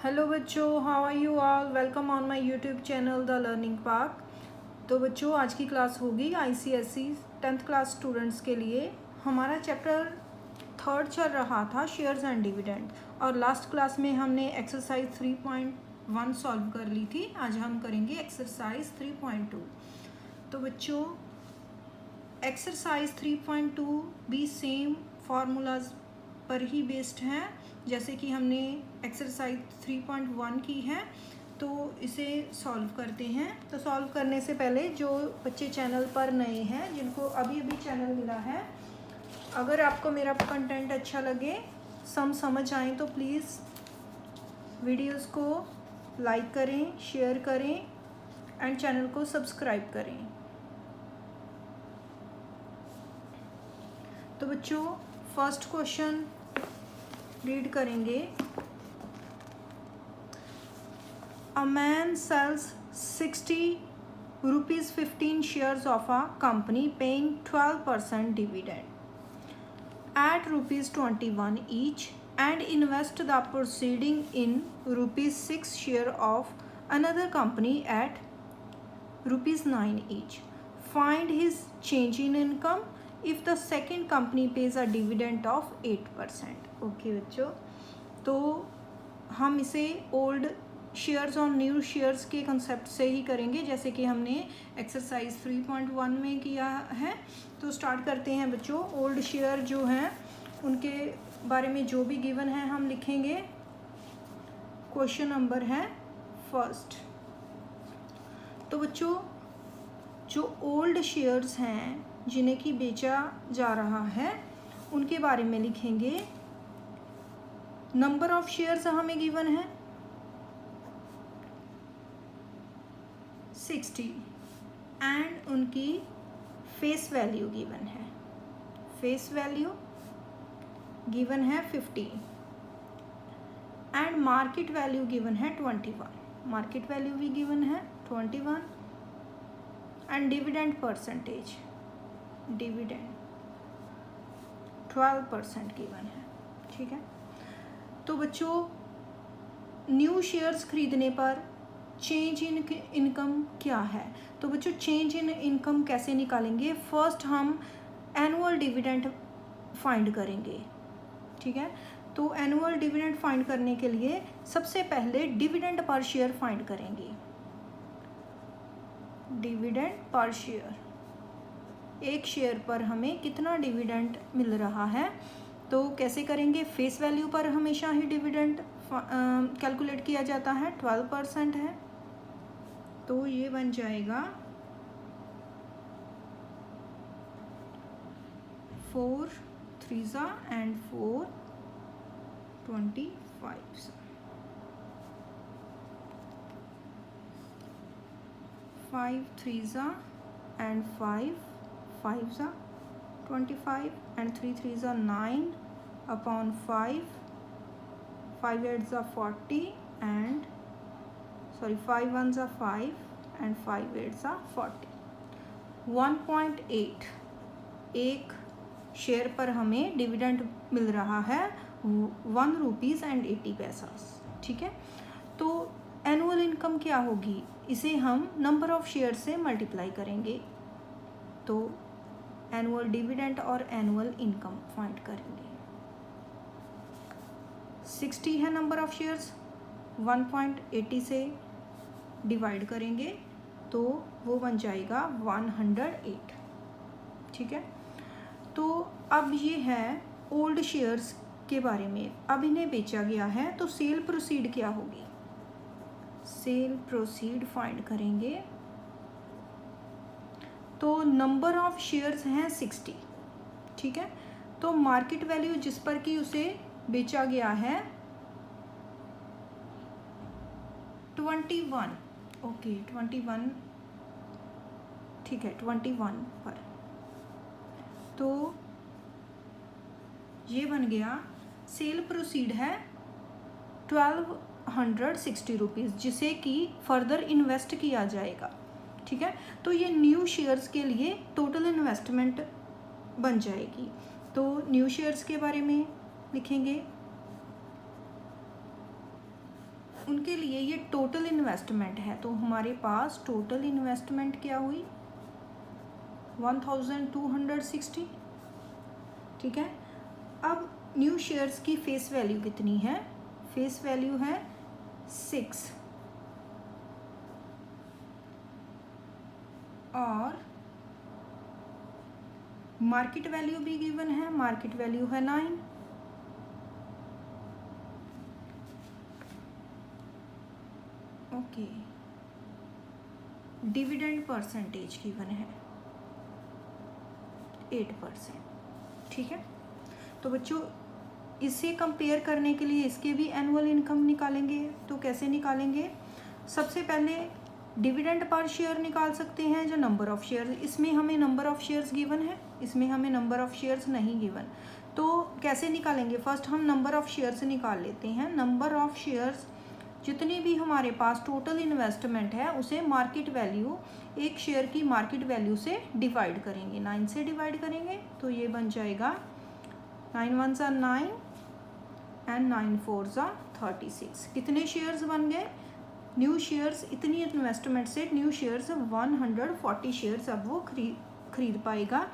Hello बच्चों, how are you all. Welcome on my YouTube channel the learning park. तो बच्चों, आज की क्लास होगी आईसीएसई 10th क्लास स्टूडेंट्स के लिए। हमारा चैप्टर 3 चल रहा था शेयर्स एंड डिविडेंड, और लास्ट क्लास में हमने एक्सरसाइज 3.1 सॉल्व कर ली थी। आज हम करेंगे एक्सरसाइज 3.2। तो बच्चों, एक्सरसाइज 3.2 भी सेम फार्मूलाज पर ही बेस्ड हैं जैसे कि हमने एक्सरसाइज 3.1 की है। तो इसे सॉल्व करते हैं। तो सॉल्व करने से पहले जो बच्चे चैनल पर नए हैं, जिनको अभी अभी चैनल मिला है, अगर आपको मेरा कंटेंट अच्छा लगे, समझ आए, तो प्लीज़ वीडियोस को लाइक करें, शेयर करें एंड चैनल को सब्सक्राइब करें। तो बच्चों, फर्स्ट क्वेश्चन रीड करेंगे। A man sells 60 rupees 15 shares of a company paying 12% dividend at rupees 21 each and invest the proceeding in rupees 6 share of another company at rupees 9 each. Find his change in income if the second company pays a dividend of 8%. Okay बच्चों, तो हम इसे old shares और new shares के concept से ही करेंगे, जैसे कि हमने एक्सरसाइज 3.1 में किया है। तो स्टार्ट करते हैं बच्चों। ओल्ड शेयर जो हैं उनके बारे में जो भी गिवन है हम लिखेंगे। क्वेश्चन नंबर है फर्स्ट। तो बच्चों, जो ओल्ड शेयर्स हैं जिन्हें कि बेचा जा रहा है, उनके बारे में लिखेंगे। नंबर ऑफ शेयर्स हमें गिवन है 60 एंड उनकी फेस वैल्यू गिवन है। फेस वैल्यू गिवन है 50 एंड मार्केट वैल्यू गिवन है 21। मार्केट वैल्यू भी गिवन है 21 and dividend percentage, dividend 12% given है। ठीक है। तो बच्चों, न्यू शेयर्स खरीदने पर चेंज इन इनकम क्या है? तो बच्चों, चेंज इन इनकम कैसे निकालेंगे? फर्स्ट हम एनुअल डिविडेंड फाइंड करेंगे। ठीक है। तो एनुअल डिविडेंड फाइंड करने के लिए सबसे पहले डिविडेंड पर शेयर फाइंड करेंगे। डिविडेंड पर शेयर, एक शेयर पर हमें कितना डिविडेंड मिल रहा है। तो कैसे करेंगे? फेस वैल्यू पर हमेशा ही डिविडेंड कैलकुलेट किया जाता है। 12% है, तो ये बन जाएगा 4 3 and 4 25। 5 3 and 5 5 25 and 3 3 9 upon 5 5 8 40 and 5 1 5 and 5 8 40। 1.8 एक शेयर पर हमें डिविडेंड मिल रहा है 1 रुपीज़ एंड 80 पैसा। ठीक है। तो एनुअल इनकम क्या होगी? इसे हम नंबर ऑफ शेयर से मल्टीप्लाई करेंगे, तो एनुअल डिविडेंड और एनुअल इनकम फाइंड करेंगे। 60 है नंबर ऑफ शेयर्स, 1.80 से डिवाइड करेंगे तो वो बन जाएगा 108। ठीक है। तो अब ये है ओल्ड शेयर्स के बारे में। अब इन्हें बेचा गया है, तो सेल प्रोसीड क्या होगी? सेल प्रोसीड फाइंड करेंगे। तो नंबर ऑफ शेयर्स हैं 60। ठीक है। तो मार्केट वैल्यू जिस पर कि उसे बेचा गया है 21। ओके, 21। ठीक है, 21 पर। तो ये बन गया सेल प्रोसीड है 1260 रुपीज़, जिसे कि फर्दर इन्वेस्ट किया जाएगा। ठीक है। तो ये न्यू शेयर्स के लिए टोटल इन्वेस्टमेंट बन जाएगी। तो न्यू शेयर्स के बारे में लिखेंगे। उनके लिए ये टोटल इन्वेस्टमेंट है। तो हमारे पास टोटल इन्वेस्टमेंट क्या हुई 1260, ठीक है। अब न्यू शेयर्स की फेस वैल्यू कितनी है, फेस वैल्यू है 6 और मार्केट वैल्यू भी गिवन है, मार्केट वैल्यू है 9। ओके, डिविडेंड परसेंटेज गिवन है 8%, ठीक है। तो बच्चों इसे कंपेयर करने के लिए इसके भी एनुअल इनकम निकालेंगे। तो कैसे निकालेंगे, सबसे पहले डिविडेंड पर शेयर निकाल सकते हैं जो नंबर ऑफ शेयर, इसमें हमें नंबर ऑफ शेयर्स गिवन है, इसमें हमें नंबर ऑफ शेयर्स नहीं गिवन। तो कैसे निकालेंगे, फर्स्ट हम नंबर ऑफ शेयर्स निकाल लेते हैं। नंबर ऑफ शेयर्स जितनी भी हमारे पास टोटल इन्वेस्टमेंट है उसे मार्केट वैल्यू, एक शेयर की मार्केट वैल्यू से डिवाइड करेंगे, 9 से डिवाइड करेंगे। तो ये बन जाएगा 9 1 ज़ा 9 एंड 9 4 ज़ा 36। कितने शेयर्स बन गए, न्यू शेयर्स, इतनी इन्वेस्टमेंट से न्यू शेयर्स 140 शेयर्स अब वो खरीद पाएगा।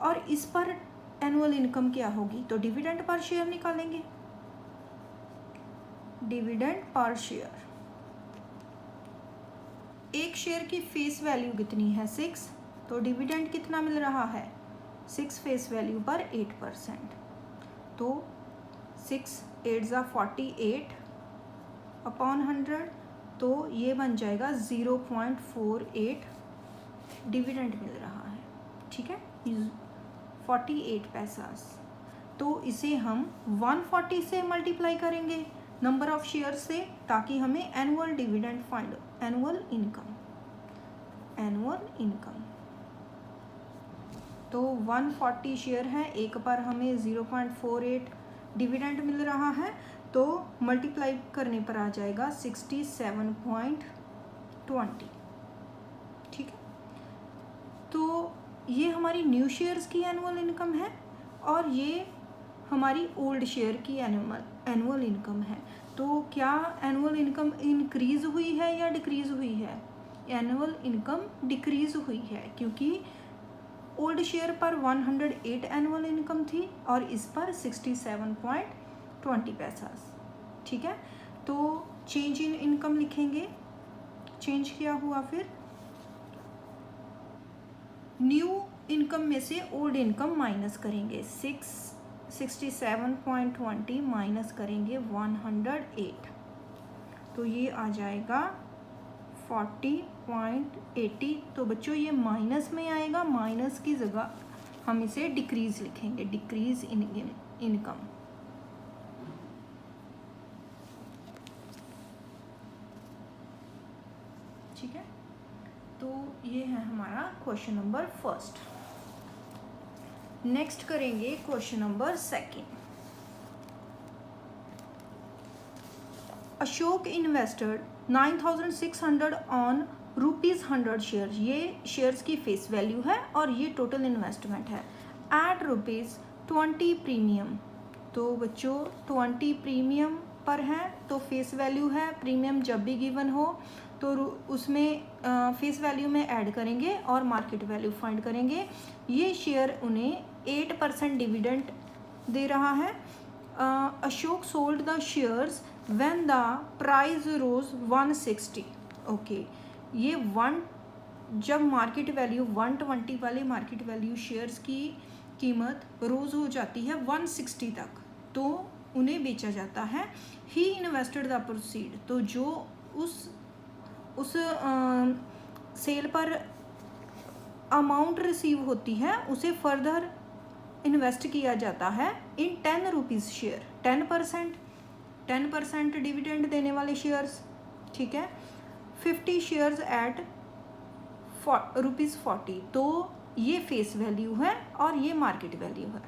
और इस पर एनुअल इनकम क्या होगी, तो डिविडेंड पर शेयर निकालेंगे, डिविडेंड पर शेयर। एक शेयर की फेस वैल्यू कितनी है 6, तो डिविडेंड कितना मिल रहा है 6 फेस वैल्यू पर 8%। तो 6 8 ज़ा 48 अपॉन 100, तो ये बन जाएगा 0.48 डिविडेंड मिल रहा है, ठीक है, 48 पैसा। तो इसे हम 140 से मल्टीप्लाई करेंगे नंबर ऑफ शेयर से, ताकि हमें annual dividend find, annual income, annual income. तो 140 शेयर है, एक पर हमें 0.48 डिविडेंड मिल रहा है, तो मल्टीप्लाई करने पर आ जाएगा 67.20, ठीक है। तो ये हमारी न्यू शेयर्स की एनुअल इनकम है और ये हमारी ओल्ड शेयर की एनुअल इनकम है। तो क्या एनुअल इनकम इंक्रीज़ हुई है या डिक्रीज़ हुई है, एनुअल इनकम डिक्रीज़ हुई है, क्योंकि ओल्ड शेयर पर 108 एनुअल इनकम थी और इस पर 67.20 पैसा, ठीक है। तो चेंज इन इनकम लिखेंगे, चेंज क्या हुआ, फिर न्यू इनकम में से ओल्ड इनकम माइनस करेंगे, 67.20 माइनस करेंगे 108, तो ये आ जाएगा 40.80। तो बच्चों ये माइनस में आएगा, माइनस की जगह हम इसे डिक्रीज लिखेंगे, डिक्रीज इन इनकम, ठीक है। तो ये है हमारा क्वेश्चन नंबर फर्स्ट। नेक्स्ट करेंगे question number second. Ashok invested 9600 on ₹100 share, ये शेयर्स की फेस वैल्यू है और ये टोटल इन्वेस्टमेंट है, एट ₹20 प्रीमियम। तो बच्चों 20 प्रीमियम पर है, तो फेस वैल्यू है, प्रीमियम जब भी गिवन हो तो उसमें फेस वैल्यू में ऐड करेंगे और मार्केट वैल्यू फाइंड करेंगे। ये शेयर उन्हें 8% डिविडेंड दे रहा है। Ashok sold the shares when the price rose 160। Okay, ये जब मार्केट वैल्यू 120 वाले मार्केट वैल्यू शेयर्स की कीमत रोज हो जाती है 160 तक, तो उन्हें बेचा जाता है। ही इन्वेस्टेड द प्रोसीड, तो जो उस सेल पर अमाउंट रिसीव होती है उसे फर्दर इन्वेस्ट किया जाता है इन 10 रुपीज़ शेयर, 10% डिविडेंड देने वाले शेयर्स, ठीक है। 50 शेयर्स एट ₹40, तो ये फेस वैल्यू है और ये मार्केट वैल्यू है।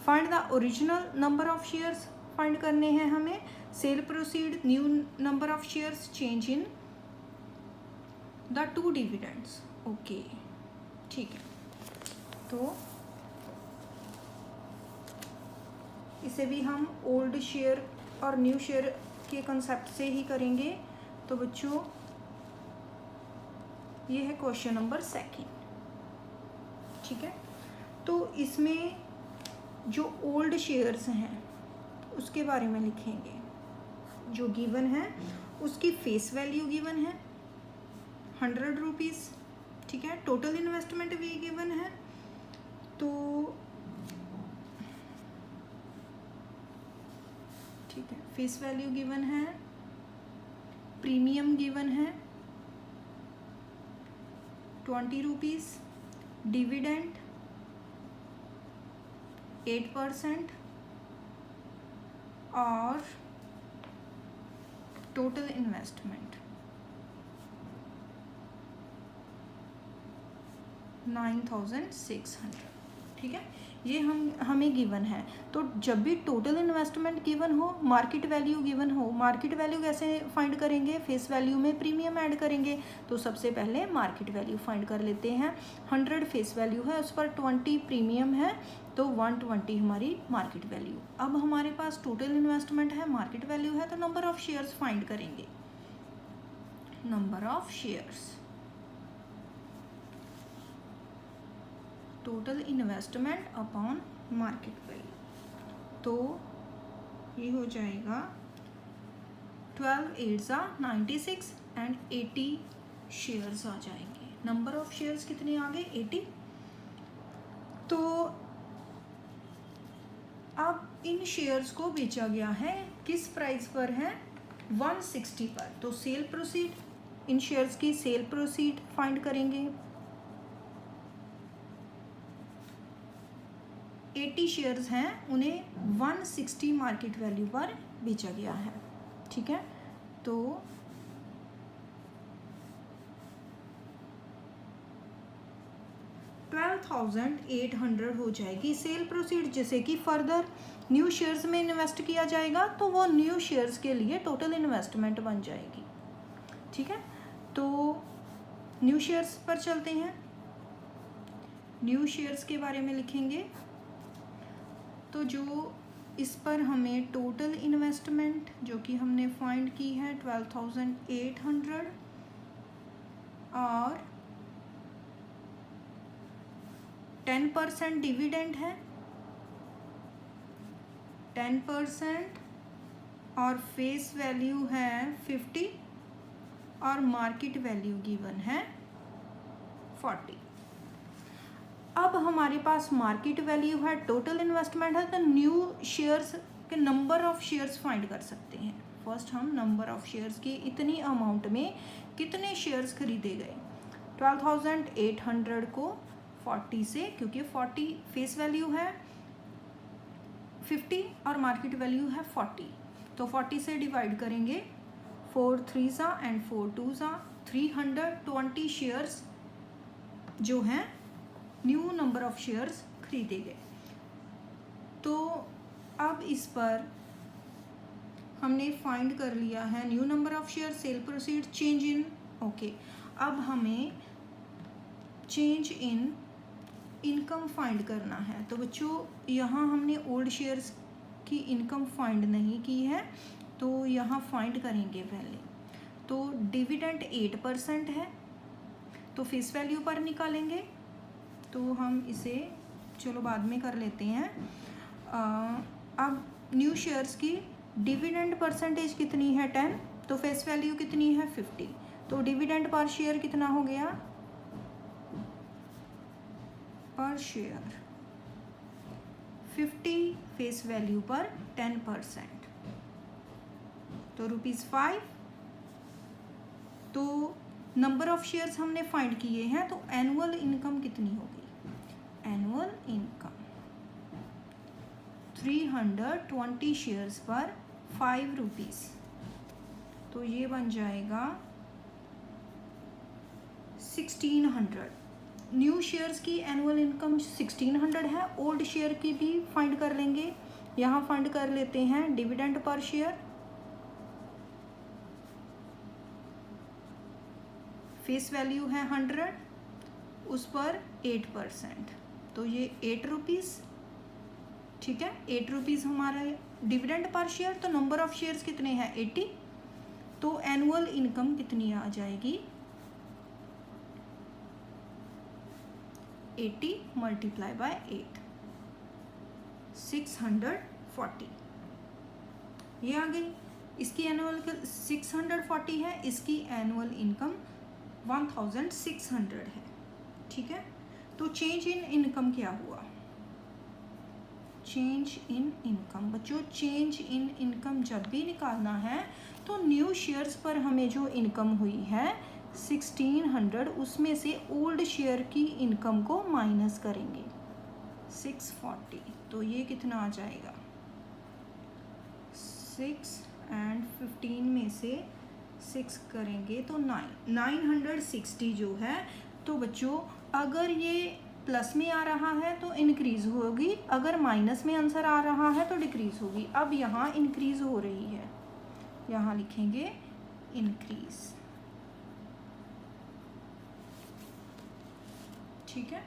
Find the original number of shares find करने हैं हमें, cell proceed, new number of shares, change in the 2 dividends. Okay, ठीक है। तो इसे भी हम ओल्ड शेयर और न्यू शेयर के कंसेप्ट से ही करेंगे। तो बच्चों ये है क्वेश्चन नंबर 2, ठीक है। तो इसमें जो ओल्ड शेयर्स हैं उसके बारे में लिखेंगे। जो गिवन है उसकी फेस वैल्यू गिवन है 100 रुपीज़, ठीक है। टोटल इन्वेस्टमेंट भी गिवन है, तो ठीक है, फेस वैल्यू गिवन है, प्रीमियम गिवन है 20 रुपीज़, डिविडेंड 8% और टोटल इन्वेस्टमेंट 9600, ठीक है। ये हमें गिवन है। तो जब भी टोटल इन्वेस्टमेंट गिवन हो, मार्केट वैल्यू गिवन हो, मार्केट वैल्यू कैसे फाइंड करेंगे? फेस वैल्यू में प्रीमियम ऐड करेंगे। तो सबसे पहले मार्केट वैल्यू फाइंड कर लेते हैं। 100 फेस वैल्यू है, उस पर 20 प्रीमियम है, तो 120 हमारी मार्केट वैल्यू। अब हमारे पास टोटल इन्वेस्टमेंट है, मार्केट वैल्यू है, तो नंबर ऑफ शेयर्स फाइंड करेंगे। Number of shares, total investment upon market value, तो ये हो जाएगा 12 8 96 एंड 80 शेयर्स आ जाएंगे। नंबर ऑफ शेयर्स कितने आ गए? 80। तो अब इन शेयर्स को बेचा गया है, किस प्राइस पर है? 160 पर। तो सेल प्रोसीड, इन शेयर्स की सेल प्रोसीड फाइंड करेंगे। 80 शेयर्स हैं, उन्हें 160 मार्केट वैल्यू पर बेचा गया है, ठीक है। तो $12,800 हो जाएगी सेल प्रोसीड, जिसे कि फर्दर न्यू शेयर्स में इन्वेस्ट किया जाएगा, तो वो न्यू शेयर्स के लिए टोटल इन्वेस्टमेंट बन जाएगी, ठीक है। तो न्यू शेयर्स पर चलते हैं। न्यू शेयर्स के बारे में लिखेंगे। तो जो इस पर हमें टोटल इन्वेस्टमेंट जो कि हमने फाइंड की है 12,800 और 10% डिविडेंड है, 10% और फेस वैल्यू है 50 और मार्केट वैल्यू गिवन है 40। अब हमारे पास मार्केट वैल्यू है, टोटल इन्वेस्टमेंट है, तो न्यू शेयर्स के नंबर ऑफ शेयर्स फाइंड कर सकते हैं। फर्स्ट हम नंबर ऑफ शेयर्स की इतनी अमाउंट में कितने शेयर्स खरीदे गए। 12,800 को 40 से, क्योंकि 40 फेस वैल्यू है 50 और मार्केट वैल्यू है 40, तो 40 से डिवाइड करेंगे। 4 3 एंड 4 2 320 शेयर्स जो हैं न्यू नंबर ऑफ शेयर्स खरीदे गए। तो अब इस पर हमने फाइंड कर लिया है new number of share, cell proceed, change in, okay. अब हमें चेंज इन इनकम फाइंड करना है। तो बच्चों यहाँ हमने ओल्ड शेयर्स की इनकम फाइंड नहीं की है, तो यहाँ फाइंड करेंगे पहले। तो डिविडेंड 8% है, तो फेस वैल्यू पर निकालेंगे। तो हम इसे चलो बाद में कर लेते हैं। अब न्यू शेयर्स की डिविडेंड परसेंटेज कितनी है? 10, तो फेस वैल्यू कितनी है? 50, तो डिविडेंड पर शेयर कितना हो गया? पर शेयर 50 फेस वैल्यू पर 10%, तो ₹5। तो नंबर ऑफ शेयर्स हमने फाइंड किए हैं, तो एनुअल इनकम कितनी होगी? एनुअल इनकम 320 शेयर्स पर 5 रुपीज़, तो ये बन जाएगा 1600। न्यू शेयर्स की एनुअल इनकम 1600 है। ओल्ड शेयर की भी फाइंड कर लेंगे। यहाँ फाइंड कर लेते हैं dividend per share, face value है 100, उस पर 8%, तो ये 8 रुपीज़, ठीक है। 8 रुपीज़ हमारा डिविडेंड पर शेयर, तो नंबर ऑफ शेयर्स कितने हैं 80, तो एनुअल इनकम कितनी आ जाएगी 80 मल्टीप्लाई बाय 8, 640 ये आ गई। इसकी एनुअल 640 है, इसकी एनुअल इनकम 1600 है। ठीक है, तो चेंज इन इनकम क्या हुआ, चेंज इन इनकम बच्चों, चेंज इन इनकम जब भी निकालना है तो न्यू शेयर्स पर हमें जो इनकम हुई है 1600, उसमें से ओल्ड शेयर की इनकम को माइनस करेंगे 640, तो ये कितना आ जाएगा 6 एंड 15 में से 6 करेंगे तो 960 जो है। तो बच्चों अगर ये प्लस में आ रहा है तो इंक्रीज होगी, अगर माइनस में आंसर आ रहा है तो डिक्रीज होगी। अब यहाँ इंक्रीज हो रही है, यहाँ लिखेंगे इंक्रीज। ठीक है,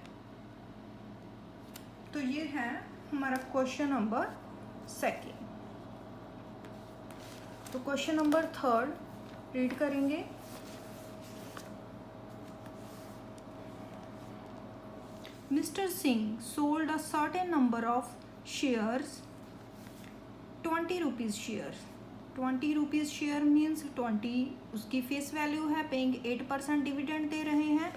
तो ये है हमारा क्वेश्चन नंबर 2। तो क्वेश्चन नंबर 3 रीड करेंगे। Mr. Singh sold a certain number of shares, 20 rupees shares. 20 rupees share means 20 उसकी फेस वैल्यू है, पेइंग 8% डिविडेंड दे रहे हैं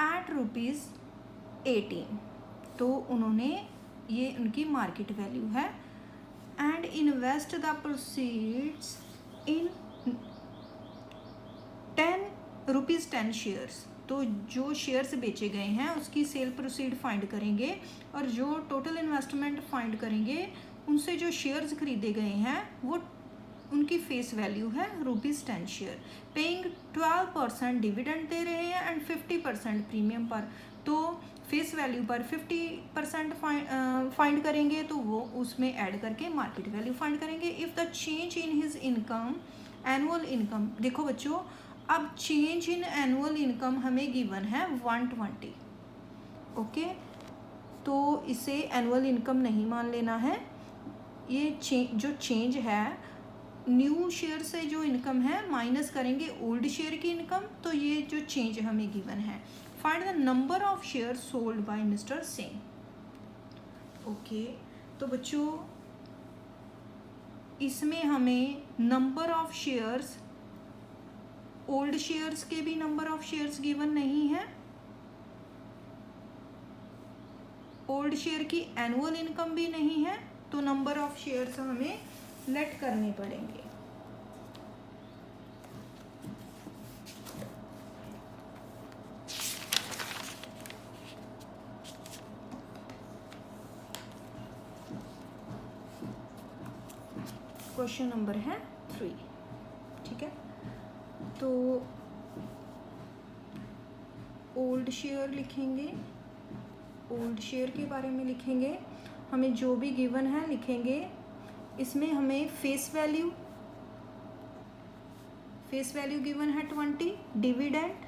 एट ₹18, तो उन्होंने, ये उनकी मार्केट वैल्यू है। And invest the proceeds in 10 shares, तो जो शेयर्स बेचे गए हैं उसकी सेल प्रोसीड फाइंड करेंगे, और जो टोटल इन्वेस्टमेंट फाइंड करेंगे उनसे जो शेयर्स खरीदे गए हैं वो उनकी फेस वैल्यू है ₹10 शेयर। पेइंग 12% डिविडेंड दे रहे हैं एंड 50% प्रीमियम पर, तो फेस वैल्यू पर 50% फाइंड करेंगे तो वो उसमें ऐड करके मार्केट वैल्यू फाइंड करेंगे। If the change in his income, annual income, देखो बच्चों अब चेंज इन एनुअल इनकम हमें गिवन है 120, ओके, तो इसे एनुअल इनकम नहीं मान लेना है। ये जो चेंज है न्यू शेयर से जो इनकम है माइनस करेंगे ओल्ड शेयर की इनकम, तो ये जो चेंज हमें गिवन है। Find the number of share sold by mister Singh, okay, तो बच्चों इसमें हमें number of shares, old shares के भी नंबर ऑफ शेयर्स गिवन नहीं है, ओल्ड शेयर की एनुअल इनकम भी नहीं है, तो नंबर ऑफ शेयर्स हमें लेट करने पड़ेंगे। क्वेश्चन नंबर है 3, ठीक है, तो ओल्ड शेयर लिखेंगे, ओल्ड शेयर के बारे में लिखेंगे, हमें जो भी गिवन है लिखेंगे। इसमें हमें फेस वैल्यू गिवन है 20, dividend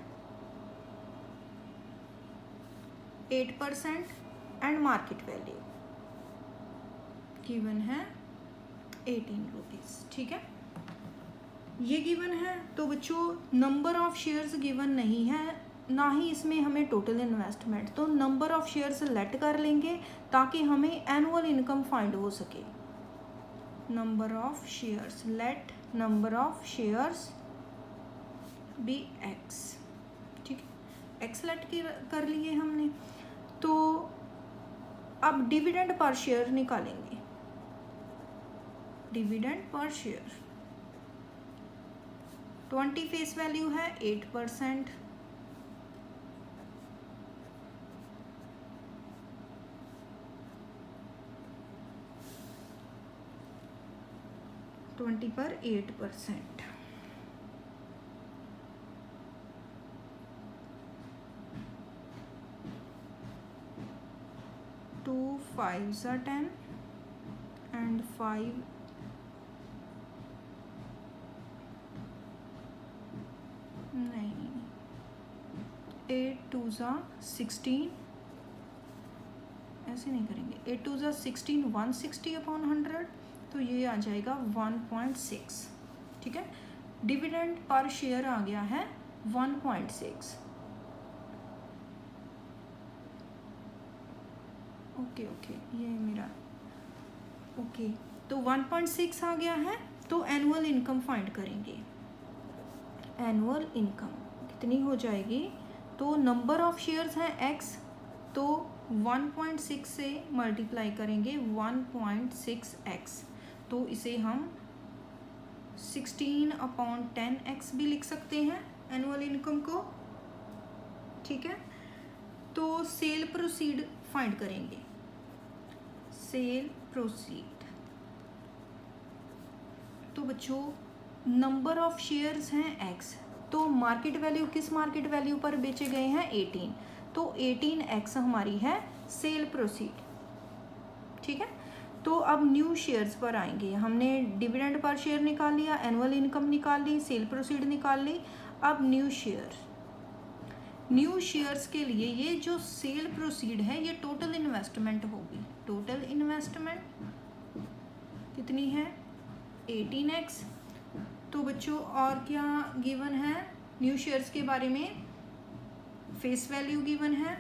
8% and market value given है 18 रुपीज़। ठीक है, ये गिवन है। तो बच्चों नंबर ऑफ शेयर्स गिवन नहीं है, ना ही इसमें हमें टोटल इन्वेस्टमेंट, तो नंबर ऑफ शेयर्स लेट कर लेंगे ताकि हमें एनुअल इनकम फाइंड हो सके। Number of shares, let number of shares be x, ठीक है, एक्स लेट कर लिए हमने। तो अब डिविडेंड पर शेयर निकालेंगे, dividend per share 20 face value है 8%, ट्वेंटी पर 8%, टू 5s are 10 and 5 नहीं, 8 2s are 16, ऐसे नहीं करेंगे, 8 2s are 16, 160 अपॉन 100, तो ये आ जाएगा 1.6, ठीक है। डिविडेंड पर शेयर आ गया है 1.6। ओके ये मेरा ओके, तो 1.6 आ गया है। तो एनुअल इनकम फाइंड करेंगे। एनुअल इनकम कितनी हो जाएगी, तो नंबर ऑफ शेयर्स हैं x, तो 1.6 से मल्टीप्लाई करेंगे 1.6x, तो इसे हम 16/10x भी लिख सकते हैं एनुअल इनकम को, ठीक है। तो सेल प्रोसीड फाइंड करेंगे। सेल प्रोसीड, तो बच्चों नंबर ऑफ शेयर्स हैं x, तो मार्केट वैल्यू किस मार्केट वैल्यू पर बेचे गए हैं 18, तो 18x हमारी है सेल प्रोसीड, ठीक है। तो अब न्यू शेयर्स पर आएंगे। हमने डिविडेंड पर शेयर निकाल लिया, एनुअल इनकम निकाल ली, सेल प्रोसीड निकाल ली। अब न्यू शेयर्स के लिए ये जो सेल प्रोसीड है ये टोटल इन्वेस्टमेंट होगी। टोटल इन्वेस्टमेंट कितनी है 18x। तो बच्चों और क्या गिवन है न्यू शेयर्स के बारे में, फेस वैल्यू गिवन है,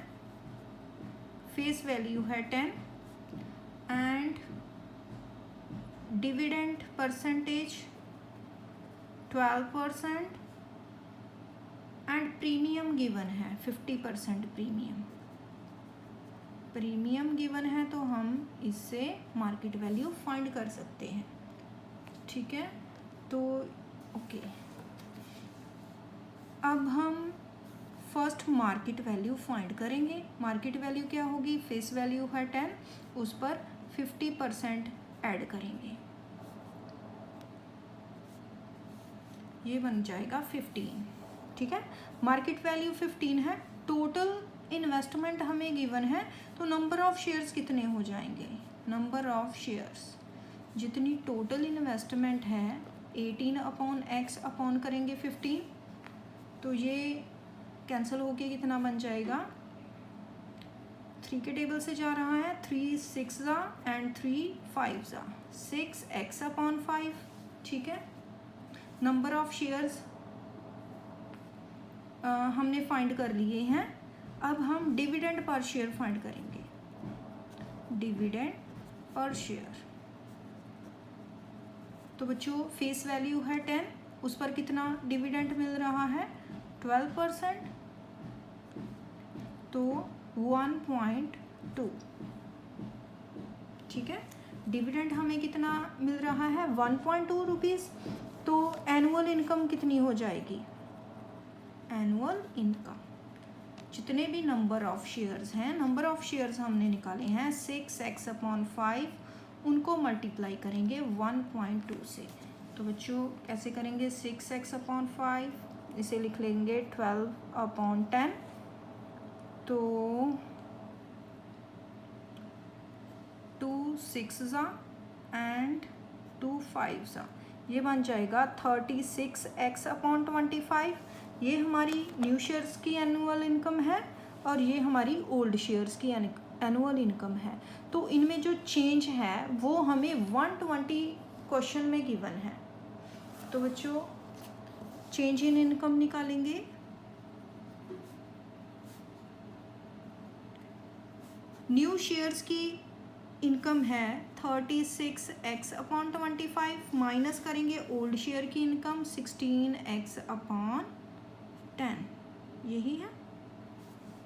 फेस वैल्यू है 10 and dividend percentage 12% and premium given है 50% प्रीमियम गिवन है, तो हम इससे मार्केट वैल्यू फाइंड कर सकते हैं, ठीक है। तो ओके, अब हम फर्स्ट मार्केट वैल्यू फाइंड करेंगे। मार्केट वैल्यू क्या होगी, फेस वैल्यू है 10, उस पर 50% ऐड करेंगे, ये बन जाएगा 15, ठीक है। मार्केट वैल्यू 15 है, टोटल इन्वेस्टमेंट हमें गिवन है, तो नंबर ऑफ शेयर्स कितने हो जाएंगे, नंबर ऑफ शेयर्स जितनी टोटल इन्वेस्टमेंट है 18/x अपॉन करेंगे 15, तो ये कैंसिल होके कितना बन जाएगा, 3 के टेबल से जा रहा है, 3 6 एंड 3 5 6x/5, ठीक है। नंबर ऑफ शेयर्स हमने फाइंड कर लिए हैं। अब हम डिविडेंड पर शेयर फाइंड करेंगे। डिविडेंड पर शेयर, तो बच्चों फेस वैल्यू है 10, उस पर कितना डिविडेंड मिल रहा है 12%, तो 1.2, ठीक है। डिविडेंड हमें कितना मिल रहा है 1.2 रुपीज़, तो एनुअल इनकम कितनी हो जाएगी, एनुअल इनकम जितने भी नंबर ऑफ शेयर्स हैं, नंबर ऑफ शेयर्स हमने निकाले हैं 6x/5, उनको मल्टीप्लाई करेंगे 1.2 से। तो बच्चों कैसे करेंगे, 6x/5, इसे लिख लेंगे 12/10, तो 2 6 एंड 2 5, ये बन जाएगा 36x/25। ये हमारी न्यू शेयर्स की एनुअल इनकम है और ये हमारी ओल्ड शेयर्स की एनुअल इनकम है। तो इनमें जो चेंज है वो हमें 120 क्वेश्चन में गिवन है। तो बच्चों चेंज इन इनकम निकालेंगे। न्यू शेयर्स की इनकम है 36x/25, माइनस करेंगे ओल्ड शेयर की इनकम 16x/10, यही है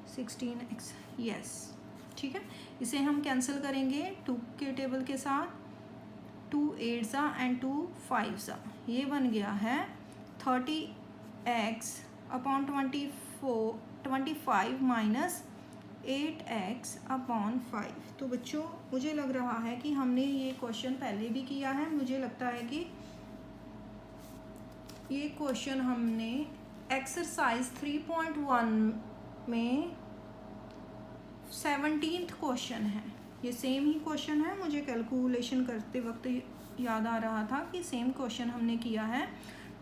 16x, यस, ठीक है। इसे हम कैंसिल करेंगे 2 के टेबल के साथ, 2 8 एंड 2 5, ये बन गया है 30x/25 माइनस 8x/5। तो बच्चों मुझे लग रहा है कि हमने ये क्वेश्चन पहले भी किया है। मुझे लगता है कि ये क्वेश्चन हमने एक्सरसाइज 3.1 में 17th क्वेश्चन है, ये सेम ही क्वेश्चन है। मुझे कैलकुलेशन करते वक्त याद आ रहा था कि सेम क्वेश्चन हमने किया है।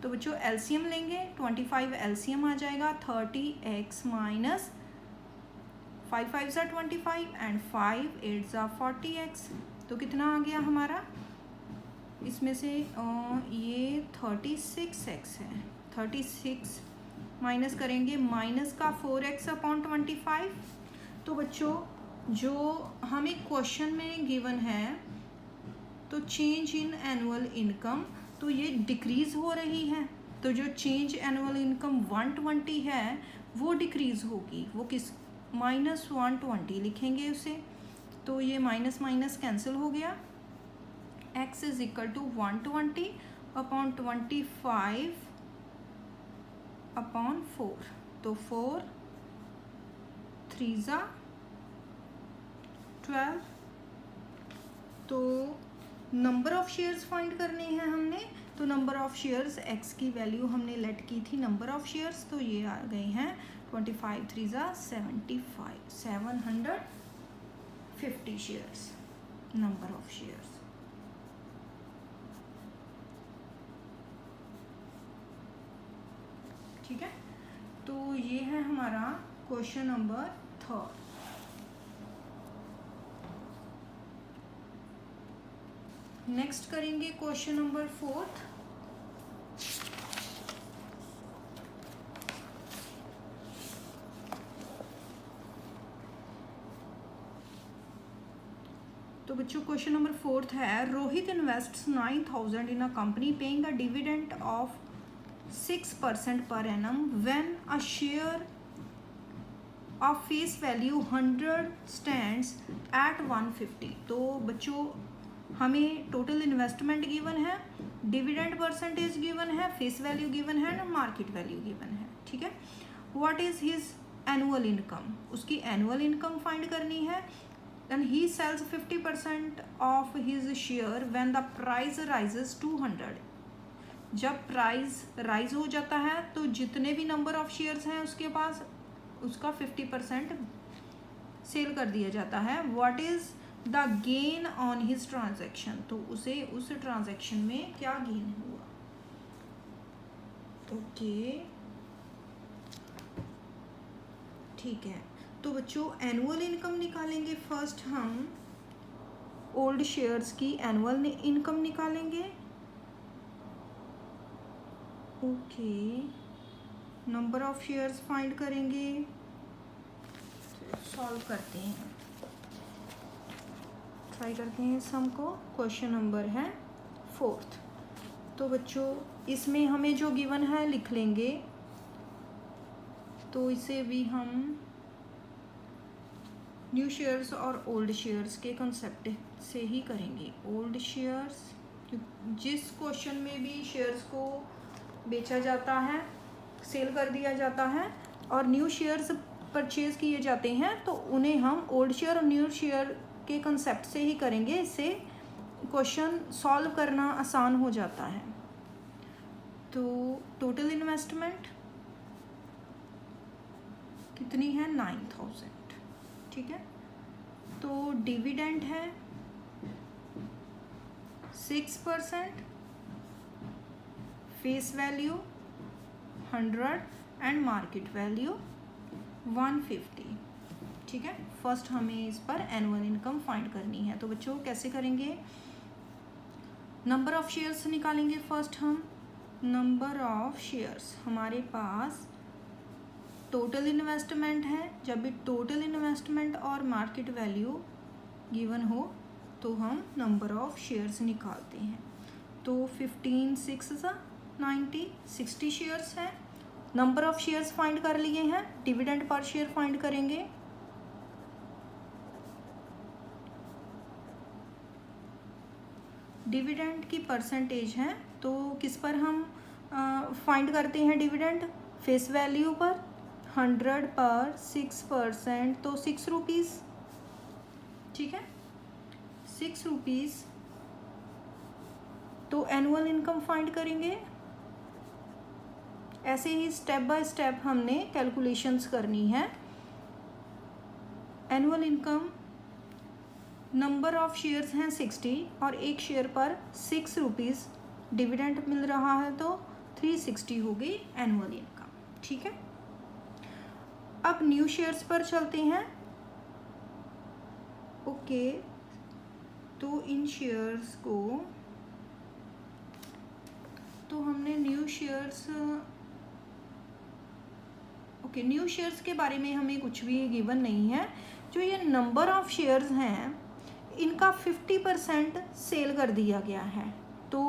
तो बच्चों एलसीएम लेंगे, 25 एलसीएम आ जाएगा 30x माइनस 5 5 25 एंड 5 8 40x, तो कितना आ गया हमारा इसमें से ये 36x है, 36 माइनस करेंगे, माइनस का 4x/25। तो बच्चों जो हमें क्वेश्चन में गिवन है तो चेंज इन एनुअल इनकम, तो ये डिक्रीज़ हो रही है, तो जो चेंज एनुअल इनकम 120 है वो डिक्रीज़ होगी, वो किस -120 लिखेंगे उसे, तो ये माइनस माइनस कैंसिल हो गया। x इज इक्वल टू 120/25/4, तो 4 3 ज़ा 12। तो नंबर ऑफ शेयर्स फाइंड करने हैं हमने, तो नंबर ऑफ शेयर्स x की वैल्यू हमने लेट की थी नंबर ऑफ शेयर्स, तो ये आ गए हैं 25 3 ज़ा 75, 750 शेयर्स नंबर ऑफ शेयर्स। ठीक है, तो ये है हमारा क्वेश्चन नंबर 3। नेक्स्ट करेंगे क्वेश्चन नंबर 4। तो बच्चों क्वेश्चन नंबर 4 है, Rohit invests 9,000 in a company paying a dividend of 6% per annum when a share of face value 100 stands at 150। तो बच्चों हमें टोटल इन्वेस्टमेंट गिवन है, डिविडेंड परसेंटेज गिवन है, face value given है ना, मार्केट वैल्यू गिवन है। ठीक है, what is his annual income, उसकी एनुअल इनकम फाइंड करनी है। Then he sells 50% of his share when the price rises to 100। जब प्राइस राइज हो जाता है तो जितने भी नंबर ऑफ शेयर्स हैं उसके पास उसका 50% सेल कर दिया जाता है। What is the gain on his transaction, तो उसे उस ट्रांजैक्शन में क्या गेन हुआ। ओके ठीक है, तो बच्चों एनुअल इनकम निकालेंगे। फर्स्ट हम ओल्ड शेयर्स की एनुअल इनकम निकालेंगे। Okay, number of shares find करेंगे, सॉल्व करते हैं, ट्राई करते हैं सम को। क्वेश्चन नंबर है 4। तो बच्चों इसमें हमें जो गिवन है लिख लेंगे, तो इसे भी हम न्यू शेयर्स और ओल्ड शेयर्स के कंसेप्ट से ही करेंगे। ओल्ड शेयर्स, जिस क्वेश्चन में भी शेयर्स को बेचा जाता है, सेल कर दिया जाता है, और न्यू शेयर्स परचेज किए जाते हैं, तो उन्हें हम ओल्ड शेयर और न्यू शेयर के कंसेप्ट से ही करेंगे। इससे क्वेश्चन सॉल्व करना आसान हो जाता है। तो टोटल इन्वेस्टमेंट कितनी है, 9,000। ठीक है, तो डिविडेंड है 6%, face value 100 and market value 150। ठीक है, फर्स्ट हमें इस पर एनुअल इनकम फाइंड करनी है। तो बच्चों कैसे करेंगे, नंबर ऑफ शेयर्स निकालेंगे। फर्स्ट हम नंबर ऑफ शेयर्स, हमारे पास टोटल इन्वेस्टमेंट है, जब भी टोटल इन्वेस्टमेंट और मार्केट वैल्यू गिवन हो तो हम नंबर ऑफ शेयर्स निकालते हैं। तो 15 6 90, 60 शेयर्स हैं। नंबर ऑफ शेयर्स फाइंड कर लिए हैं, डिविडेंड पर शेयर फाइंड करेंगे। डिविडेंड की परसेंटेज है, तो किस पर हम फाइंड करते हैं डिविडेंड, फेस वैल्यू पर, 100 पर 6%, तो 6 रुपीज़। ठीक है, 6 रुपीज़। तो एनुअल इनकम फाइंड करेंगे। ऐसे ही स्टेप बाय स्टेप हमने कैलकुलेशंस करनी है। Annual income, number of shares हैं 60 और एक शेयर पर 6 रुपीज़ डिविडेंड मिल रहा है, तो 360 हो गई एनुअल इनकम। ठीक है, अब न्यू शेयर्स पर चलते हैं। ओके, तो इन शेयर्स को तो हमने new shares, okay, new shares के बारे में हमें कुछ भी गिवन नहीं है। जो ये नंबर ऑफ शेयर्स हैं इनका 50% सेल कर दिया गया है, तो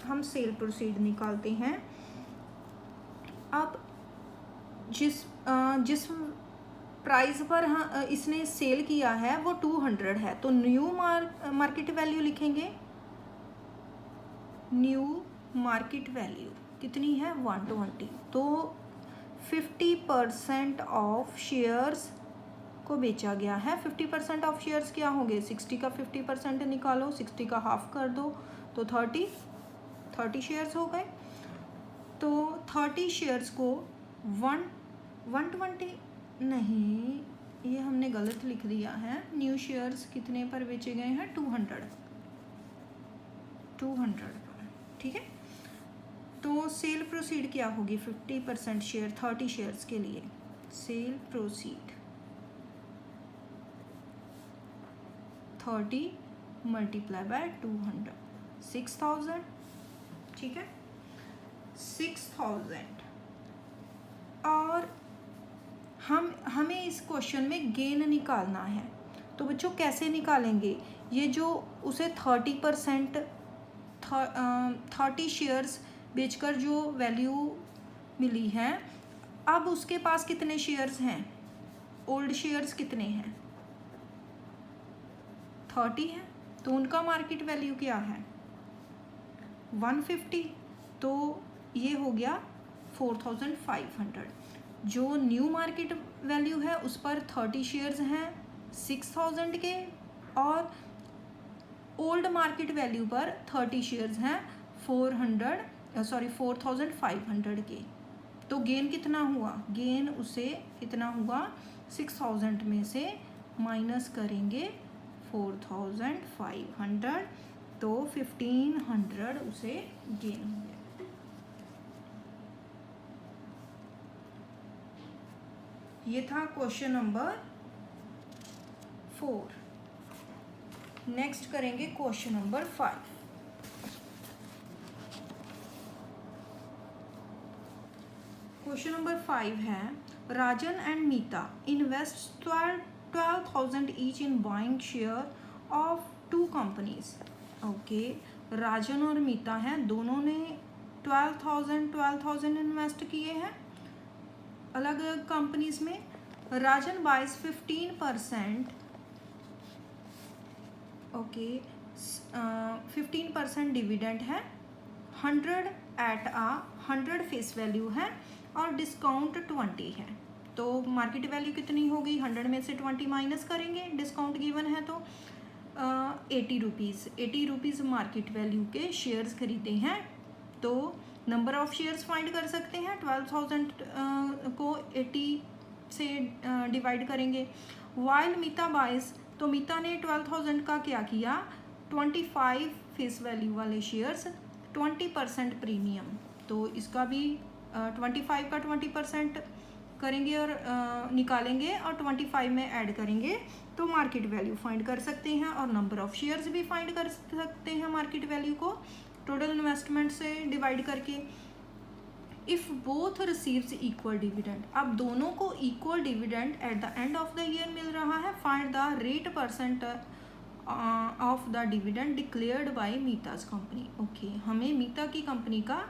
हम सेल प्रोसीड निकालते हैं। अब जिस प्राइस पर इसने सेल किया है वो 200 है, तो न्यू मार्केट वैल्यू लिखेंगे। न्यू मार्केट वैल्यू कितनी है 120, तो 50% ऑफ शेयर्स को बेचा गया है। 50% ऑफ शेयर्स क्या होंगे, 60 का 50% निकालो, 60 का हाफ कर दो तो 30 शेयर्स हो गए। तो 30 शेयर्स को 120 नहीं, ये हमने गलत लिख दिया है। न्यू शेयर्स कितने पर बेचे गए हैं, 200 पर, ठीक है। तो सेल प्रोसीड क्या होगी, 50% शेयर 30 शेयर्स के लिए सेल प्रोसीड 30 मल्टीप्लाई बाय 200, 6000, ठीक है, 6000। और हमें इस क्वेश्चन में गेन निकालना है, तो बच्चों कैसे निकालेंगे, ये जो उसे 30% 30 शेयर्स बेचकर जो वैल्यू मिली है, अब उसके पास कितने शेयर्स हैं, ओल्ड शेयर्स कितने हैं, 30 हैं, तो उनका मार्केट वैल्यू क्या है 150, तो ये हो गया 4500। जो न्यू मार्केट वैल्यू है उस पर 30 शेयर्स हैं 6000 के, और ओल्ड मार्केट वैल्यू पर 30 शेयर्स हैं 4500 के। तो गेन कितना हुआ, गेन उसे कितना हुआ, 6000 में से माइनस करेंगे 4500, तो 1500 उसे गेन हो गया। ये था क्वेश्चन नंबर 4। नेक्स्ट करेंगे क्वेश्चन नंबर 5। क्वेश्चन नंबर 5 है, Rajan and Meeta invest 12,000 each in buying share of 2 companies. Okay, Rajan और मीता हैं, दोनों ने 12,000 इन्वेस्ट किए हैं अलग अलग कंपनीज में। राजन बाइज 15%, ओके, 15% डिविडेंड है, 100 एट आ 100 फेस वैल्यू है, और डिस्काउंट 20 है। तो मार्केट वैल्यू कितनी होगी, 100 में से 20 माइनस करेंगे, डिस्काउंट गिवन है तो 80 रुपीज़ मार्केट वैल्यू के शेयर्स खरीदे हैं। तो नंबर ऑफ शेयर्स फाइंड कर सकते हैं, 12,000 को 80 से डिवाइड करेंगे। वाइल मीता बाइज, तो मीता ने 12,000 का क्या किया, 25 फेस वैल्यू वाले शेयर्स 20% प्रीमियम, तो इसका भी 25 का 20% करेंगे और निकालेंगे और 25 में ऐड करेंगे तो मार्केट वैल्यू फाइंड कर सकते हैं, और नंबर ऑफ शेयर्स भी फाइंड कर सकते हैं मार्केट वैल्यू को टोटल इन्वेस्टमेंट से डिवाइड करके। If both receives equal dividend, अब दोनों को equal dividend at the end of the year मिल रहा है, find the rate % of the dividend declared by Meeta's company. Okay, हमें मीता की कंपनी का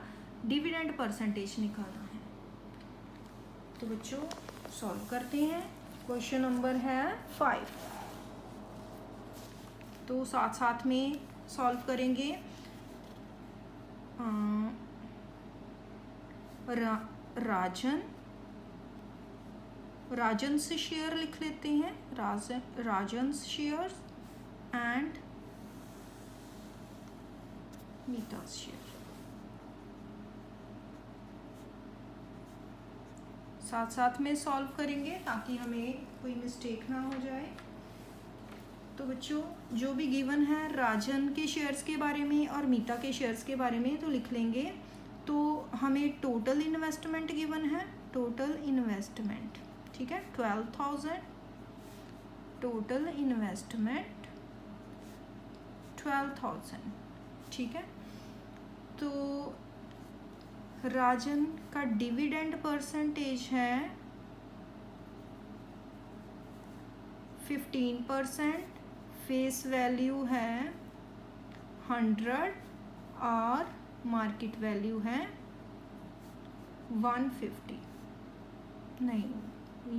डिविडेंड परसेंटेज निकालना है। तो बच्चों सॉल्व करते हैं, क्वेश्चन नंबर है 5, तो साथ साथ में सॉल्व करेंगे। राजन से शेयर लिख लेते हैं, राजन शेयर्स एंड मीता शेयर, साथ साथ में सॉल्व करेंगे ताकि हमें कोई मिस्टेक ना हो जाए। तो बच्चों जो भी गिवन है राजन के शेयर्स के बारे में और मीता के शेयर्स के बारे में तो लिख लेंगे। तो हमें टोटल इन्वेस्टमेंट गिवन है, टोटल इन्वेस्टमेंट, ठीक है, 12,000, टोटल इन्वेस्टमेंट 12,000, ठीक है। तो राजन का डिविडेंड परसेंटेज है 15%, फेस वैल्यू है 100 और मार्केट वैल्यू है 150। नहीं,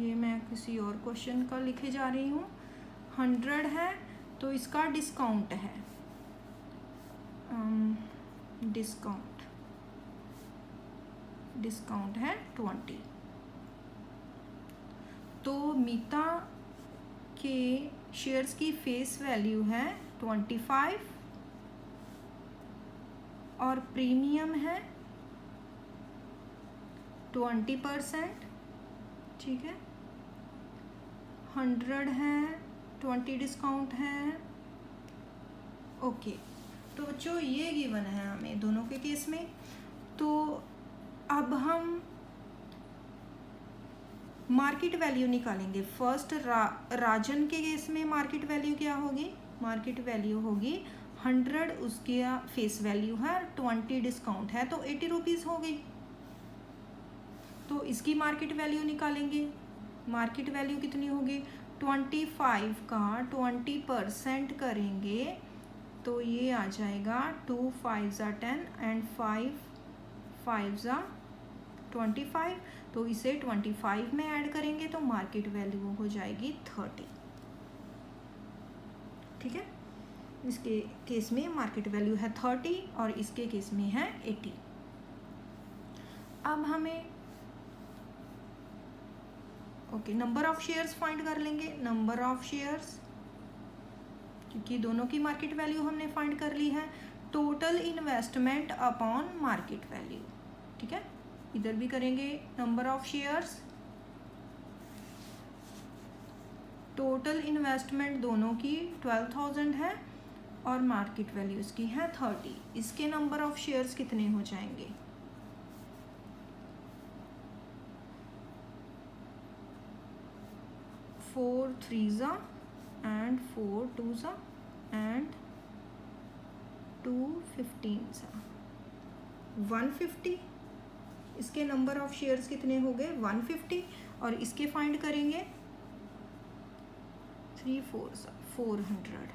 ये मैं किसी और क्वेश्चन का लिखे जा रही हूँ। 100 है तो इसका डिस्काउंट है, डिस्काउंट है 20। तो मीता के शेयर्स की फेस वैल्यू है 25 और प्रीमियम है 20%। ठीक है, 100 है, 20 डिस्काउंट है। ओके, तो बच्चों ये गिवन है हमें दोनों के केस में। तो अब हम मार्केट वैल्यू निकालेंगे। फर्स्ट राजन के केस में मार्केट वैल्यू क्या होगी? मार्केट वैल्यू होगी 100, उसके फेस वैल्यू है 20 डिस्काउंट है तो 80 रुपीज़ हो गई। तो इसकी मार्केट वैल्यू निकालेंगे। मार्केट वैल्यू कितनी होगी? 25 का 20% करेंगे तो ये आ जाएगा 2 5 10 एंड 5 5 25। तो इसे 25 में ऐड करेंगे तो मार्केट वैल्यू हो जाएगी 30। ठीक है, इसके केस में मार्केट वैल्यू है 30 और इसके केस में है 80। अब हमें नंबर ऑफ शेयर्स फाइंड कर लेंगे। नंबर ऑफ शेयर्स, क्योंकि दोनों की मार्केट वैल्यू हमने फाइंड कर ली है। Total investment upon market value. ठीक है, इधर भी करेंगे number of shares. Total investment दोनों की 12,000 है और मार्केट वैल्यू इसकी है 30। इसके नंबर ऑफ शेयर्स कितने हो जाएंगे? 4 3 and 4 2 and 2 15 150। इसके नंबर ऑफ शेयर्स कितने हो गए? 150। और इसके फाइंड करेंगे 3 4 400।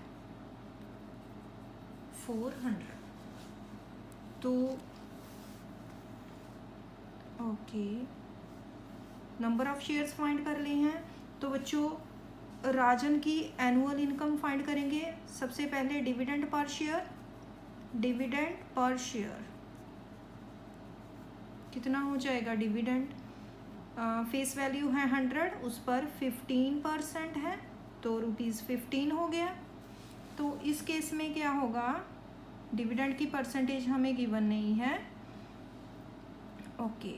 तो okay, number of shares find कर लिए हैं। तो बच्चों राजन की एनुअल इनकम फाइंड करेंगे। सबसे पहले dividend per share. Dividend per share कितना हो जाएगा? डिविडेंड फेस वैल्यू है 100, उस पर 15% है तो ₹15 हो गया। तो इस केस में क्या होगा? डिविडेंड की परसेंटेज हमें गिवन नहीं है। ओके,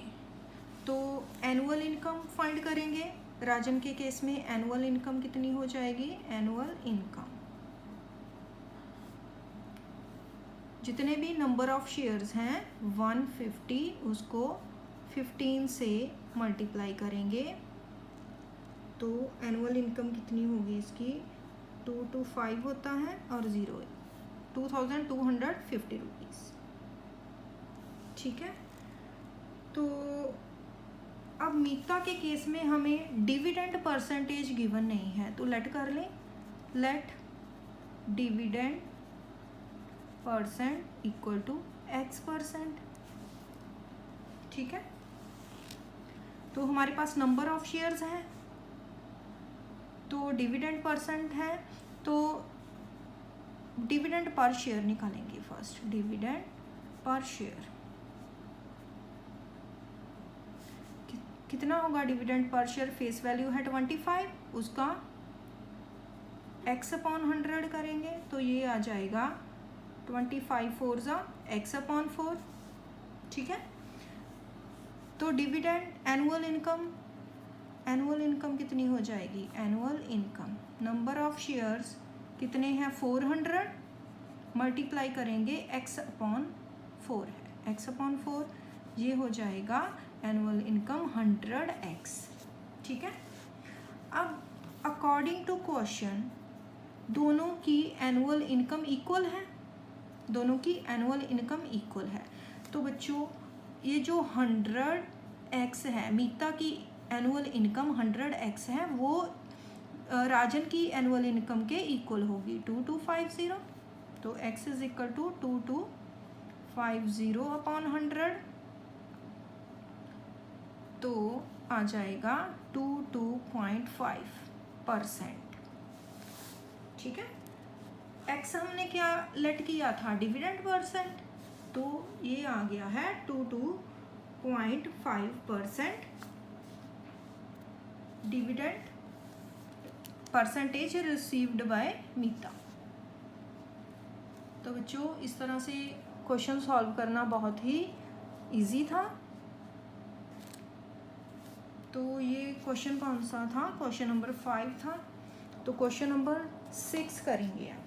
तो एनुअल इनकम फाइंड करेंगे। राजन के केस में एनुअल इनकम कितनी हो जाएगी? एनुअल इनकम, जितने भी नंबर ऑफ शेयर्स हैं 150, उसको 15 से मल्टीप्लाई करेंगे तो एनुअल इनकम कितनी होगी इसकी? 225 होता है और 0 2250 रुपीज़। ठीक है, तो अब मीता के केस में हमें डिविडेंड परसेंटेज गिवन नहीं है तो लेट कर लें। Let dividend percent equal to X%। ठीक है, तो हमारे पास नंबर ऑफ शेयर्स हैं तो डिविडेंड परसेंट है तो डिविडेंड पर शेयर निकालेंगे। फर्स्ट डिविडेंड पर शेयर कितना होगा? Dividend per share face value है 25, उसका X/100 करेंगे तो ये आ जाएगा 25 4 X/4। ठीक है, तो डिविडेंड एनुअल इनकम कितनी हो जाएगी? Annual income number of shares कितने हैं? 400 मल्टीप्लाई करेंगे X/4 है, X/4 ये हो जाएगा एनुअल इनकम 100X। ठीक है, अब अकॉर्डिंग टू क्वेश्चन दोनों की एनुअल इनकम इक्वल है। दोनों की एनुअल इनकम इक्वल है तो बच्चों ये जो 100x है, मीता की एनुअल इनकम 100x है, वो राजन की एनुअल इनकम के इक्वल होगी 2250। तो x is equal to 2250 upon 100, तो आ जाएगा 22.5%। ठीक है, x हमने क्या लेट किया था, डिविडेंड परसेंट, तो ये आ गया है 22.5% डिविडेंड परसेंटेज रिसीव्ड बाय मीता। तो बच्चों इस तरह से क्वेश्चन सॉल्व करना बहुत ही इजी था। तो ये क्वेश्चन कौन सा था, क्वेश्चन नंबर 5 था। तो क्वेश्चन नंबर 6 करेंगे आप।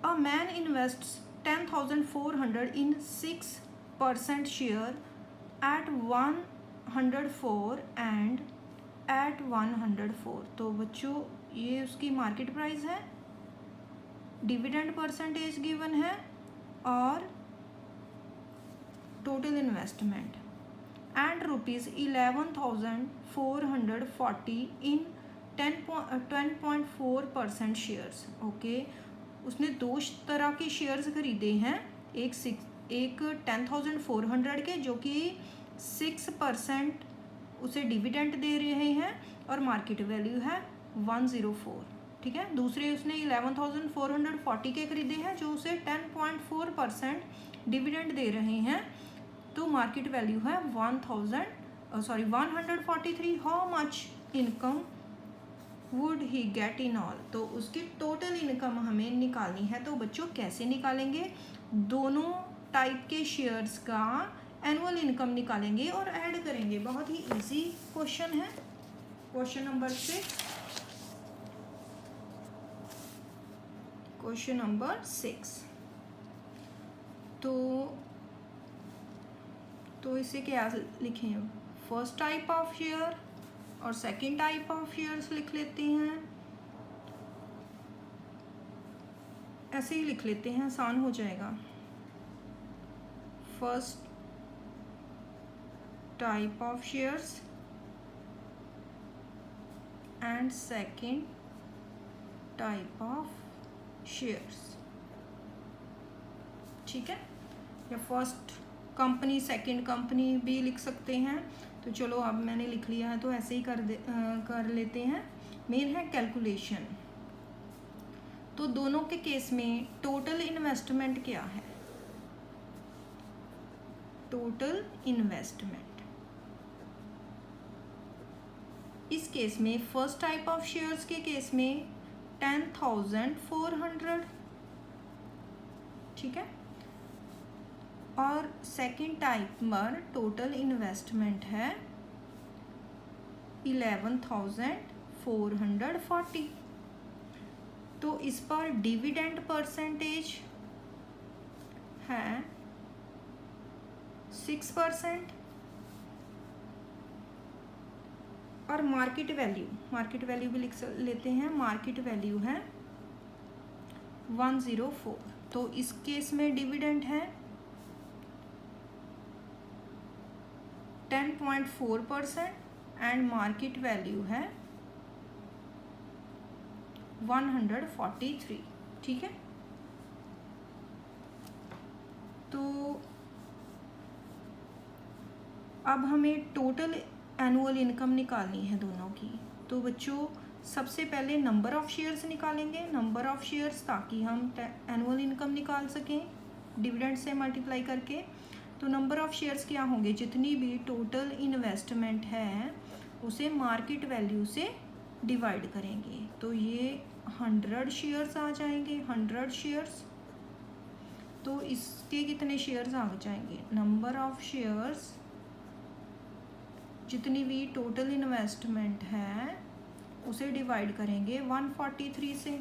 A man invests 10,400 in 6% share at 104 and at 104। तो बच्चों ये उसकी मार्केट प्राइस है, डिविडेंड परसेंटेज गिवन है और total investment and ₹11,440 in 10.4% shares. Okay, उसने दो तरह के शेयर्स खरीदे हैं, एक 10,400 के जो कि 6% उसे डिविडेंड दे रहे हैं और मार्केट वैल्यू है 104। ठीक है, दूसरे उसने 11,440 के खरीदे हैं जो उसे 10.4% डिविडेंड दे रहे हैं, तो मार्केट वैल्यू है 143। How much income would he get in all. तो उसकी टोटल इनकम हमें निकालनी है। तो बच्चों कैसे निकालेंगे, दोनों टाइप के शेयर्स का एनुअल इनकम निकालेंगे और ऐड करेंगे। बहुत ही इजी क्वेश्चन है। Question number 6, question number 6। तो इसे क्या लिखें, फर्स्ट टाइप ऑफ शेयर और सेकंड टाइप ऑफ शेयर्स लिख लेते हैं, ऐसे ही लिख लेते हैं, आसान हो जाएगा। First type of shares and second type of shares. ठीक है, या फर्स्ट कंपनी सेकंड कंपनी भी लिख सकते हैं। तो चलो अब मैंने लिख लिया है तो ऐसे ही कर लेते हैं। मेन है कैलकुलेशन। तो दोनों के केस में टोटल इन्वेस्टमेंट क्या है, टोटल इन्वेस्टमेंट इस केस में फर्स्ट टाइप ऑफ शेयर्स के केस में 10,400। ठीक है, और सेकंड टाइप पर टोटल इन्वेस्टमेंट है 11,440। तो इस पर डिविडेंड परसेंटेज है 6% और मार्केट वैल्यू भी लिख लेते हैं, मार्केट वैल्यू है 104। तो इस केस में डिविडेंड है 10.4% एंड मार्केट वैल्यू है 143। ठीक है, तो अब हमें टोटल एनुअल इनकम निकालनी है दोनों की। तो बच्चों सबसे पहले नंबर ऑफ़ शेयर्स निकालेंगे, नंबर ऑफ़ शेयर्स, ताकि हम एनुअल इनकम निकाल सकें डिविडेंड से मल्टीप्लाई करके। तो नंबर ऑफ़ शेयर्स क्या होंगे, जितनी भी टोटल इन्वेस्टमेंट है उसे मार्केट वैल्यू से डिवाइड करेंगे। तो ये 100 शेयर्स आ जाएंगे, 100 शेयर्स। तो इसके कितने शेयर्स आ जाएंगे, नंबर ऑफ़ शेयर्स जितनी भी टोटल इन्वेस्टमेंट है उसे डिवाइड करेंगे 143 से।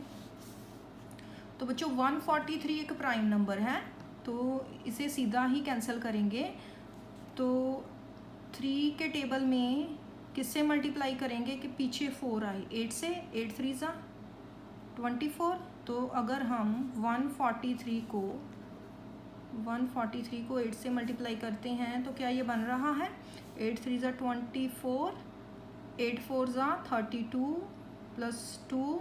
तो बच्चों 143 एक प्राइम नंबर है, तो इसे सीधा ही कैंसिल करेंगे। तो 3 के टेबल में किससे मल्टीप्लाई करेंगे कि पीछे 4 आए, 8 से, 8 3 ज़ा 24 तो अगर हम 143 को 8 से मल्टीप्लाई करते हैं तो क्या ये बन रहा है 8 3 ज़ा 24, 8 4 ज़ा 32 प्लस 2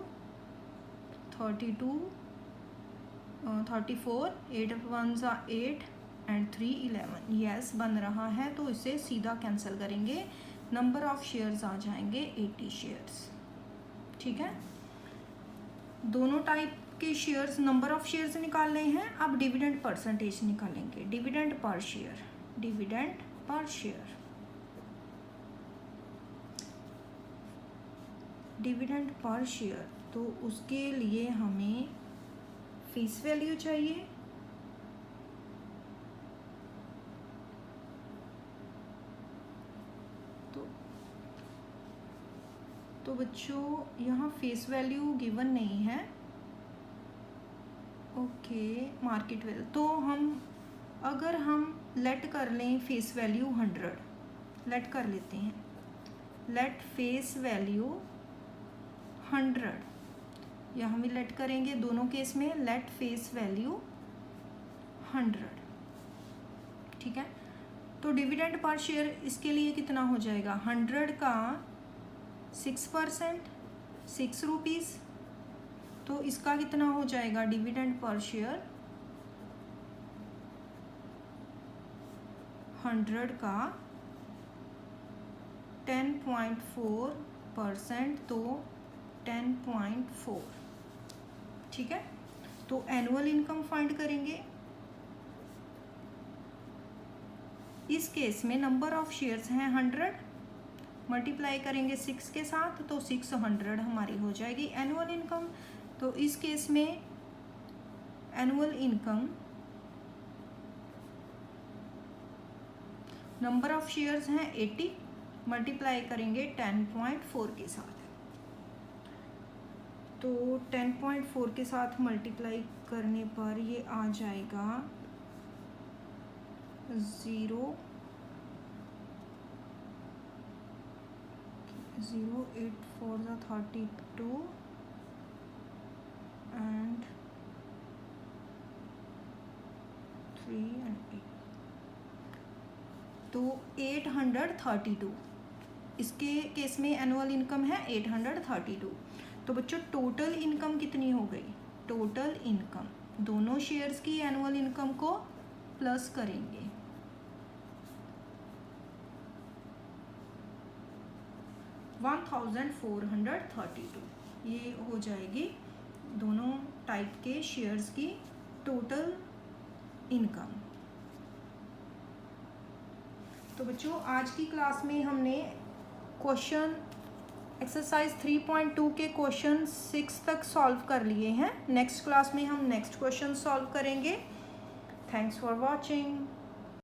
32 34, 8 1 ज़ा 8 एंड 3 11। यस बन रहा है, तो इसे सीधा कैंसिल करेंगे, नंबर ऑफ शेयर्स आ जाएंगे 80 शेयर्स। ठीक है, दोनों टाइप के शेयर्स नंबर ऑफ शेयर्स निकालने हैं। अब डिविडेंड परसेंटेज निकालेंगे, dividend per share, dividend per share, dividend per share. तो उसके लिए हमें फेस वैल्यू चाहिए, तो बच्चों यहाँ फेस वैल्यू गिवन नहीं है। ओके, मार्केट वैल्यू, तो हम अगर हम लेट कर लें फेस वैल्यू 100, लेट कर लेते हैं, लेट फेस वैल्यू 100, यहाँ भी लेट करेंगे, दोनों केस में लेट फेस वैल्यू 100। ठीक है, तो डिविडेंड पर शेयर इसके लिए कितना हो जाएगा, 100 का 6%, 6 रुपीज़, तो इसका कितना हो जाएगा डिविडेंड पर शेयर 100 का 10.4%, तो 10.4। ठीक है, तो एनुअल इनकम फाइंड करेंगे। इस केस में नंबर ऑफ शेयर्स हैं 100, मल्टीप्लाई करेंगे 6 के साथ, तो 600 हमारी हो जाएगी एनुअल इनकम। तो इस केस में annual income, number of shares हैं 80, मल्टीप्लाई करेंगे 10.4 के साथ, तो 10.4 के साथ मल्टीप्लाई करने पर ये आ जाएगा 0 8 4 ज़ा 32 एंड 3 एंड 8, तो 832। इसके केस में एनुअल इनकम है 832। तो बच्चों टोटल इनकम कितनी हो गई, टोटल इनकम दोनों शेयर्स की एनुअल इनकम को प्लस करेंगे, 1432, ये हो जाएगी दोनों टाइप के शेयर्स की टोटल इनकम। तो बच्चों आज की क्लास में हमने क्वेश्चन एक्सरसाइज 3.2 के क्वेश्चन 6 तक सॉल्व कर लिए हैं। नेक्स्ट क्लास में हम नेक्स्ट क्वेश्चन सॉल्व करेंगे। Thanks for watching.